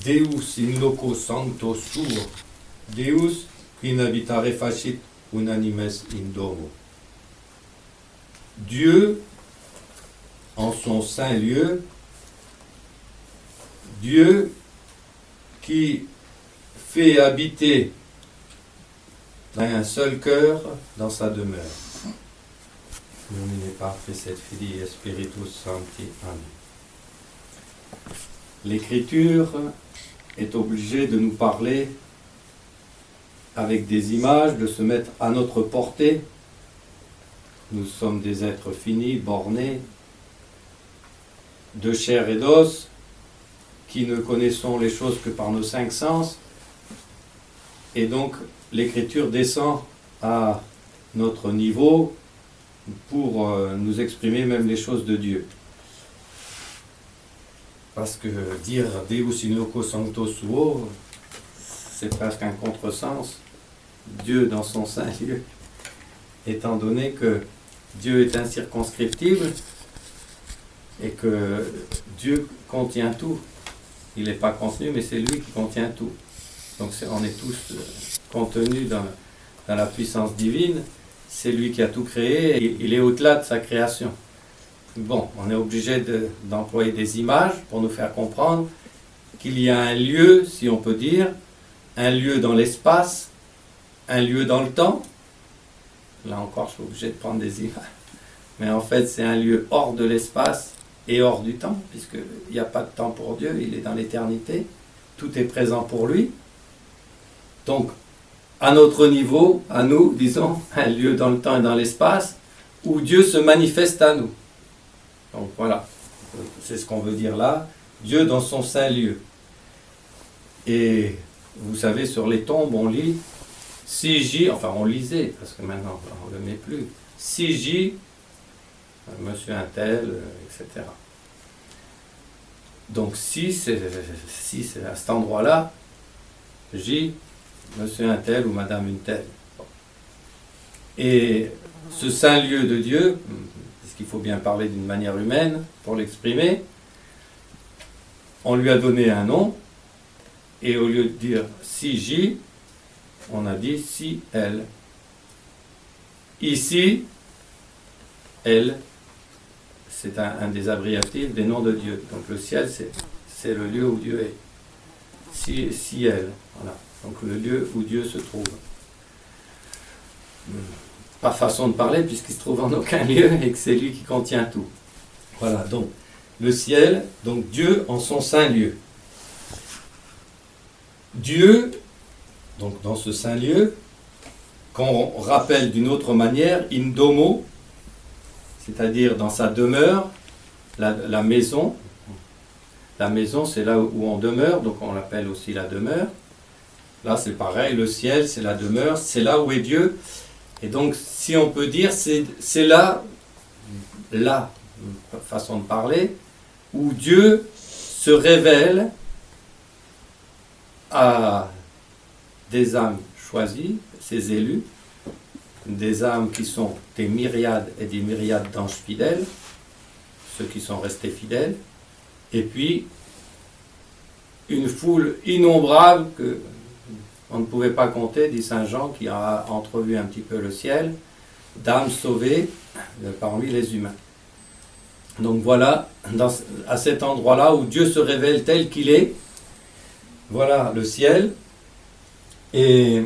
Deus in loco sancto suo, Deus qui n'habitare facit unanimes in domo. Dieu, en son saint lieu, Dieu qui fait habiter un seul cœur dans sa demeure. Nomine Patris et Filii et Spiritus Sancti. Amen. L'Écriture est obligée de nous parler avec des images, de se mettre à notre portée. Nous sommes des êtres finis, bornés, de chair et d'os, qui ne connaissons les choses que par nos 5 sens. Et donc, l'Écriture descend à notre niveau pour nous exprimer même les choses de Dieu. Parce que dire Deus in loco sancto suo, c'est presque un contresens. Dieu dans son saint lieu, étant donné que Dieu est incirconscriptible et que Dieu contient tout. Il n'est pas contenu, mais c'est lui qui contient tout. Donc on est tous contenus dans la puissance divine. C'est lui qui a tout créé et il est au-delà de sa création. Bon, on est obligé d'employer des images pour nous faire comprendre qu'il y a un lieu, si on peut dire, un lieu dans l'espace, un lieu dans le temps. Là encore, je suis obligé de prendre des images. Mais en fait, c'est un lieu hors de l'espace et hors du temps, puisqu'il n'y a pas de temps pour Dieu, il est dans l'éternité. Tout est présent pour lui. Donc, à notre niveau, à nous, disons, un lieu dans le temps et dans l'espace, où Dieu se manifeste à nous. Donc voilà, c'est ce qu'on veut dire là, Dieu dans son saint lieu. Et vous savez, sur les tombes, on lit, si j'y, enfin on lisait, parce que maintenant on ne le met plus, si j'y, monsieur un tel, etc. Donc si c'est à cet endroit-là, j'y, monsieur un tel ou madame une telle. Et ce saint lieu de Dieu, parce qu'il faut bien parler d'une manière humaine pour l'exprimer, on lui a donné un nom, et au lieu de dire si j'y, on a dit si elle. Ici, elle, c'est un des abréviatifs des noms de Dieu. Donc le ciel, c'est le lieu où Dieu est. Si elle, voilà. Donc le lieu où Dieu se trouve. Pas façon de parler puisqu'il se trouve en aucun lieu et que c'est lui qui contient tout. Voilà, donc le ciel, donc Dieu en son saint lieu. Dieu, donc dans ce saint lieu, qu'on rappelle d'une autre manière, in domo, c'est-à-dire dans sa demeure, la maison. La maison, c'est là où on demeure, donc on l'appelle aussi la demeure. Là, c'est pareil, le ciel, c'est la demeure, c'est là où est Dieu. Et donc, si on peut dire, c'est là, façon de parler, où Dieu se révèle à des âmes choisies, ses élus, des âmes qui sont des myriades et des myriades d'anges fidèles, ceux qui sont restés fidèles, et puis une foule innombrable que on ne pouvait pas compter, dit Saint Jean, qui a entrevu un petit peu le ciel, d'âmes sauvées parmi les humains. Donc voilà, à cet endroit-là où Dieu se révèle tel qu'il est, voilà le ciel. Et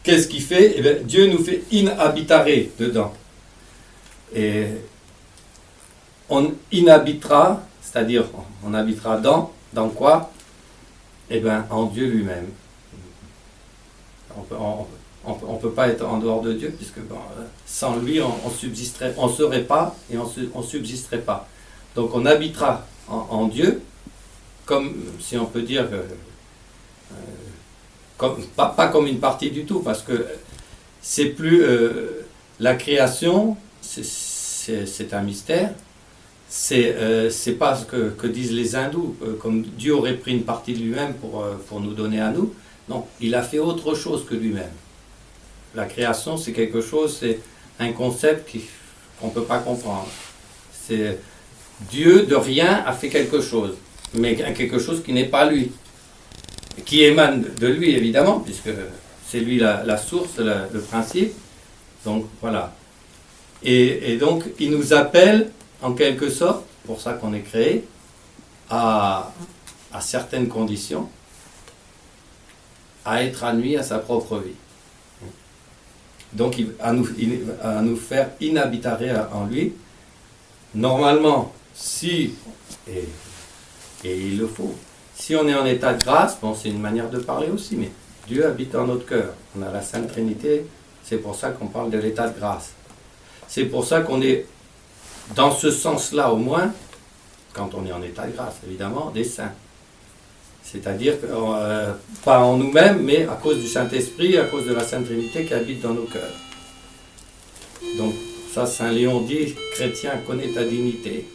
qu'est-ce qu'il fait? Eh bien, Dieu nous fait inhabitare dedans. Et on inhabitera, c'est-à-dire on habitera dans quoi? Eh bien, en Dieu lui-même. On ne peut pas être en dehors de Dieu, puisque sans lui, on subsisterait, on ne serait pas et on ne subsisterait pas. Donc on habitera en Dieu, comme, si on peut dire, pas comme une partie du tout, parce que c'est plus la création, c'est un mystère. C'est pas ce que disent les hindous, comme Dieu aurait pris une partie de lui-même pour nous donner à nous. Non, il a fait autre chose que lui-même. La création, c'est quelque chose, c'est un concept qu'on ne peut pas comprendre. C'est Dieu de rien a fait quelque chose. mais quelque chose qui n'est pas lui, qui émane de lui évidemment, puisque c'est lui la source, le principe. Donc voilà. Et donc il nous appelle en quelque sorte, pour ça qu'on est créé, à certaines conditions, à être admis à sa propre vie. Donc à nous faire inhabitare en lui. Normalement, si, et il le faut, si on est en état de grâce, bon c'est une manière de parler aussi, mais Dieu habite dans notre cœur. On a la Sainte Trinité, c'est pour ça qu'on parle de l'état de grâce. C'est pour ça qu'on est, dans ce sens-là au moins, quand on est en état de grâce, évidemment, des saints. C'est-à-dire, pas en nous-mêmes, mais à cause du Saint-Esprit, à cause de la Sainte Trinité qui habite dans nos cœurs. Donc, ça, Saint Léon dit, chrétien, connais ta dignité.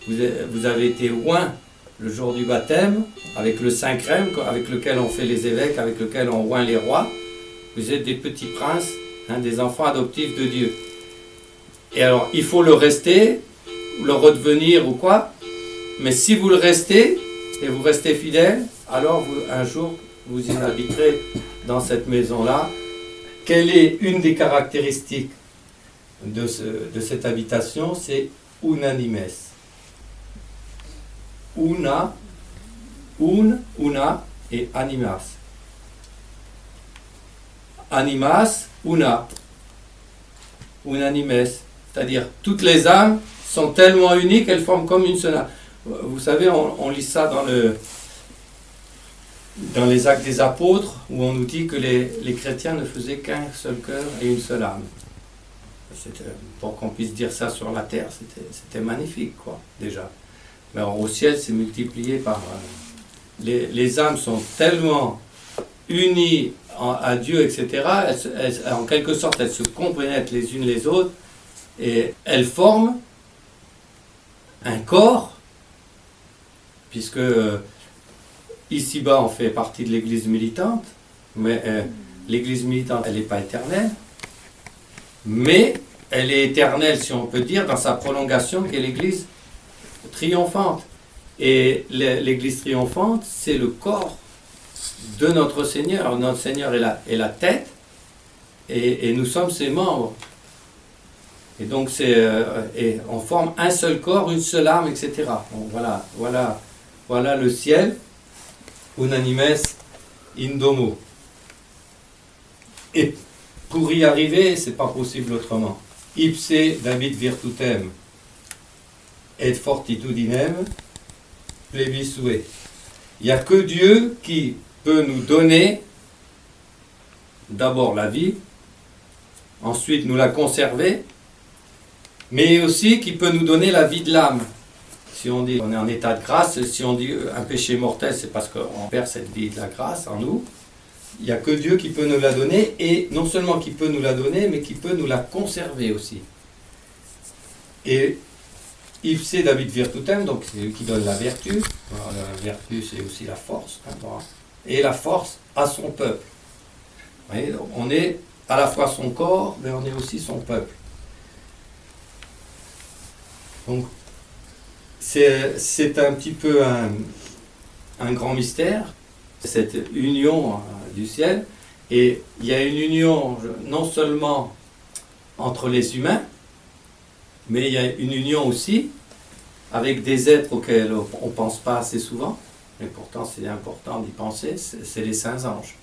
Vous avez été oint le jour du baptême, avec le Saint-Crème, avec lequel on fait les évêques, avec lequel on oint les rois. Vous êtes des petits princes, hein, des enfants adoptifs de Dieu. Et alors, il faut le rester, le redevenir ou quoi, mais si vous le restez, et vous restez fidèle, alors un jour, vous inhabiterez dans cette maison-là. Quelle est une des caractéristiques de cette habitation? C'est unanimes. Una et animas. Animas, una. Unanimes. C'est-à-dire, toutes les âmes sont tellement unies qu'elles forment comme une seule âme. Vous savez, on lit ça dans les Actes des Apôtres, où on nous dit que les chrétiens ne faisaient qu'un seul cœur et une seule âme. Pour qu'on puisse dire ça sur la terre, c'était magnifique, quoi, déjà. Mais alors, au ciel, c'est multiplié par... les âmes sont tellement unies à Dieu, etc., en quelque sorte, elles se compénètrent les unes les autres, et elles forment un corps, puisque ici-bas, on fait partie de l'Église militante, mais l'Église militante, elle n'est pas éternelle, mais elle est éternelle, si on peut dire, dans sa prolongation, qui est l'Église triomphante. Et l'Église triomphante, c'est le corps de notre Seigneur. Alors, notre Seigneur est la tête, et nous sommes ses membres. Et donc, et on forme un seul corps, une seule âme, etc. Donc, voilà le ciel, unanimes in domo. Et pour y arriver, c'est pas possible autrement. Ipse David virtutem et fortitudinem plebiscue. Il n'y a que Dieu qui peut nous donner d'abord la vie, ensuite nous la conserver, mais aussi qui peut nous donner la vie de l'âme. Si on dit on est en état de grâce, si on dit un péché mortel, c'est parce qu'on perd cette vie de la grâce en nous. Il n'y a que Dieu qui peut nous la donner, et non seulement qui peut nous la donner, mais qui peut nous la conserver aussi. Et ipse David virtutem, donc c'est lui qui donne la vertu. Alors, la vertu, c'est aussi la force. Et la force à son peuple. Vous voyez, donc on est à la fois son corps, mais on est aussi son peuple. Donc, c'est un petit peu un grand mystère, cette union du ciel. Et il y a une union non seulement entre les humains, mais il y a une union aussi avec des êtres auxquels on ne pense pas assez souvent, mais pourtant c'est important d'y penser, c'est les saints anges.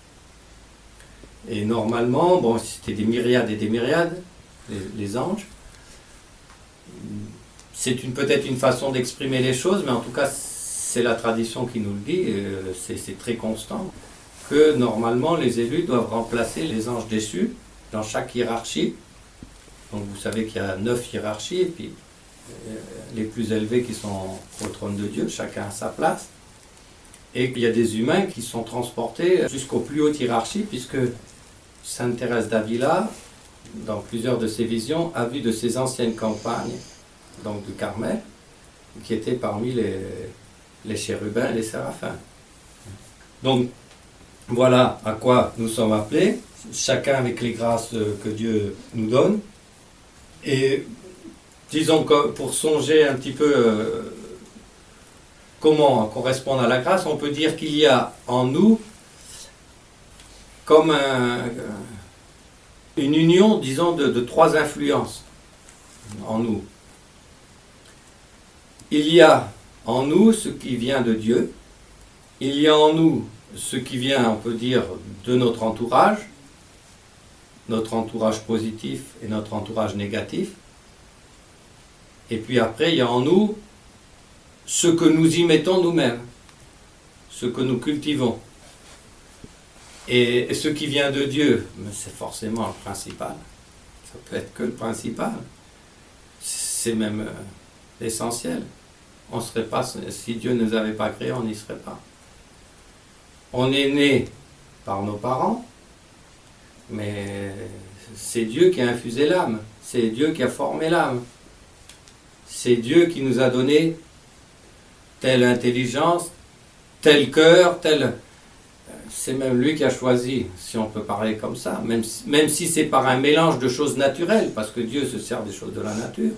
Et normalement, bon, c'était des myriades et des myriades, les anges. C'est peut-être une façon d'exprimer les choses, mais en tout cas, c'est la tradition qui nous le dit, c'est très constant, que normalement les élus doivent remplacer les anges déchus dans chaque hiérarchie. Donc vous savez qu'il y a 9 hiérarchies, et puis les plus élevés qui sont au trône de Dieu, chacun à sa place. Et qu'il y a des humains qui sont transportés jusqu'aux plus hautes hiérarchies, puisque Sainte Thérèse d'Avila, dans plusieurs de ses visions, a vu de ses anciennes campagnes, donc du Carmel, qui étaient parmi les chérubins et les séraphins. Donc, voilà à quoi nous sommes appelés, chacun avec les grâces que Dieu nous donne. Et disons que pour songer un petit peu comment correspondre à la grâce, on peut dire qu'il y a en nous comme une union, disons, de trois influences en nous. Il y a en nous ce qui vient de Dieu, il y a en nous ce qui vient, on peut dire, de notre entourage positif et notre entourage négatif, et puis après il y a en nous ce que nous y mettons nous-mêmes, ce que nous cultivons. Et ce qui vient de Dieu, c'est forcément le principal. Ça peut être que le principal. C'est même l'essentiel. On serait pas, si Dieu ne nous avait pas créés, on n'y serait pas. On est né par nos parents, mais c'est Dieu qui a infusé l'âme. C'est Dieu qui a formé l'âme. C'est Dieu qui nous a donné telle intelligence, tel cœur, tel... C'est même lui qui a choisi, si on peut parler comme ça, même si c'est par un mélange de choses naturelles, parce que Dieu se sert des choses de la nature.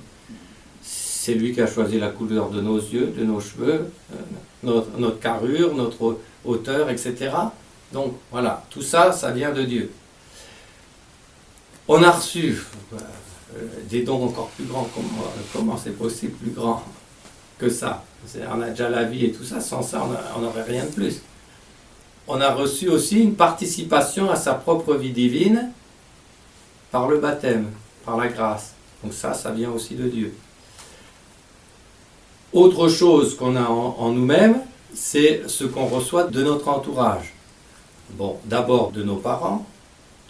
C'est lui qui a choisi la couleur de nos yeux, de nos cheveux, notre carrure, notre hauteur, etc. Donc voilà, tout ça, ça vient de Dieu. On a reçu des dons encore plus grands. Comment c'est possible plus grand que ça? On a déjà la vie et tout ça, sans ça on n'aurait rien de plus. On a reçu aussi une participation à sa propre vie divine par le baptême, par la grâce. Donc ça vient aussi de Dieu. Autre chose qu'on a en nous-mêmes, c'est ce qu'on reçoit de notre entourage. Bon, d'abord de nos parents,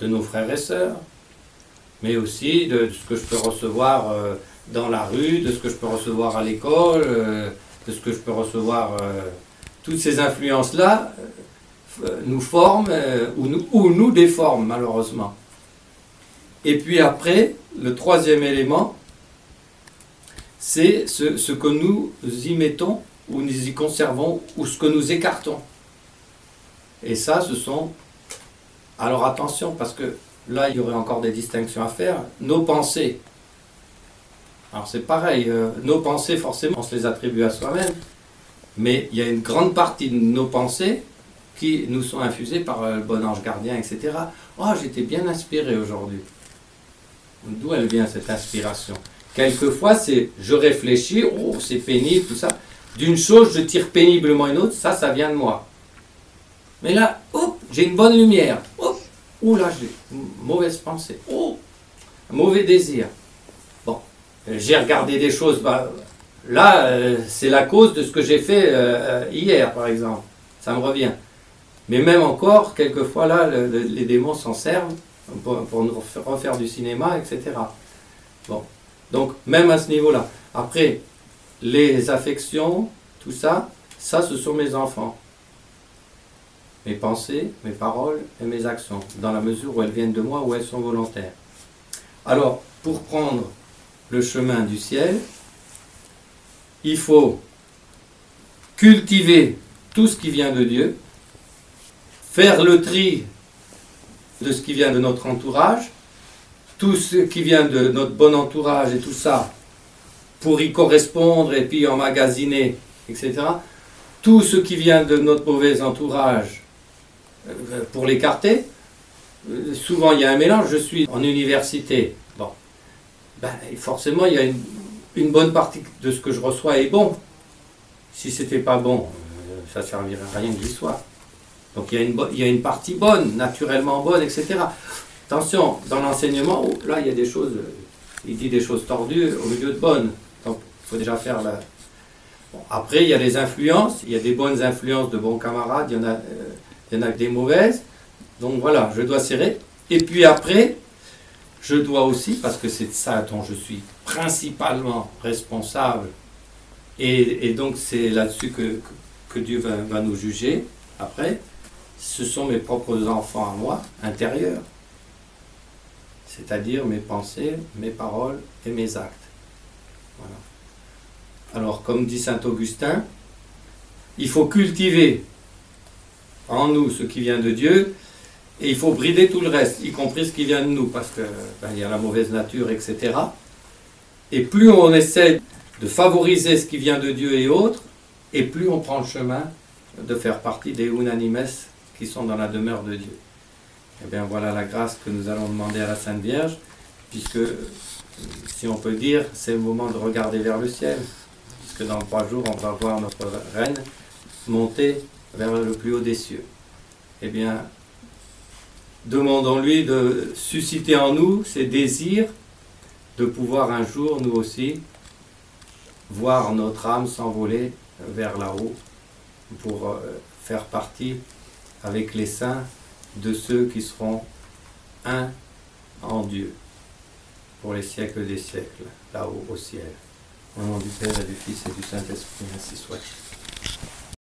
de nos frères et sœurs, mais aussi de ce que je peux recevoir dans la rue, de ce que je peux recevoir à l'école, de ce que je peux recevoir... toutes ces influences-là nous forment ou nous déforment, malheureusement. Et puis après, le troisième élément, c'est ce que nous y mettons, ou nous y conservons, ou ce que nous écartons. Et ça, ce sont... Alors attention, parce que là, il y aurait encore des distinctions à faire. Nos pensées. Alors c'est pareil, nos pensées, forcément, on se les attribue à soi-même, mais il y a une grande partie de nos pensées qui nous sont infusées par le bon ange gardien, etc. Oh, j'étais bien inspiré aujourd'hui. D'où elle vient cette inspiration? Quelquefois, c'est je réfléchis, oh, c'est pénible, tout ça. D'une chose, je tire péniblement une autre, ça vient de moi. Mais là, hop, j'ai une bonne lumière. Hop, oh là, j'ai une mauvaise pensée. Oh, un mauvais désir. Bon, j'ai regardé des choses, là, c'est la cause de ce que j'ai fait hier, par exemple. Ça me revient. Mais même encore, quelquefois, là, les démons s'en servent pour nous refaire du cinéma, etc. Bon. Donc, même à ce niveau-là. Après, les affections, tout ça, ce sont mes enfants. Mes pensées, mes paroles et mes actions, dans la mesure où elles viennent de moi, où elles sont volontaires. Alors, pour prendre le chemin du ciel, il faut cultiver tout ce qui vient de Dieu, faire le tri de ce qui vient de notre entourage, tout ce qui vient de notre bon entourage et tout ça, pour y correspondre et puis emmagasiner, etc. Tout ce qui vient de notre mauvais entourage, pour l'écarter. Souvent il y a un mélange. Je suis en université, bon, forcément il y a une bonne partie de ce que je reçois est bon. Si c'était pas bon, ça ne servirait à rien que j'y sois. Donc il y a une partie bonne, naturellement bonne, etc. Attention, dans l'enseignement, là il y a des choses, il dit des choses tordues au milieu de bonnes. Donc il faut déjà faire la... Bon, après il y a les influences, il y a des bonnes influences de bons camarades, il y en a des mauvaises. Donc voilà, je dois serrer. Et puis après, je dois aussi, parce que c'est ça dont je suis principalement responsable, et donc c'est là-dessus que Dieu va nous juger après, ce sont mes propres enfants à moi, intérieurs. C'est-à-dire mes pensées, mes paroles et mes actes. Voilà. Alors, comme dit saint Augustin, il faut cultiver en nous ce qui vient de Dieu, et il faut brider tout le reste, y compris ce qui vient de nous, parce que il y a la mauvaise nature, etc. Et plus on essaie de favoriser ce qui vient de Dieu et autres, et plus on prend le chemin de faire partie des unanimes qui sont dans la demeure de Dieu. Et bien voilà la grâce que nous allons demander à la Sainte Vierge, puisque, si on peut dire, c'est le moment de regarder vers le ciel, puisque dans 3 jours, on va voir notre Reine monter vers le plus haut des cieux. Eh bien, demandons-lui de susciter en nous ces désirs de pouvoir un jour, nous aussi, voir notre âme s'envoler vers là-haut pour faire partie avec les saints de ceux qui seront un en Dieu pour les siècles des siècles, là-haut au ciel. Au nom du Père et du Fils et du Saint-Esprit, ainsi soit.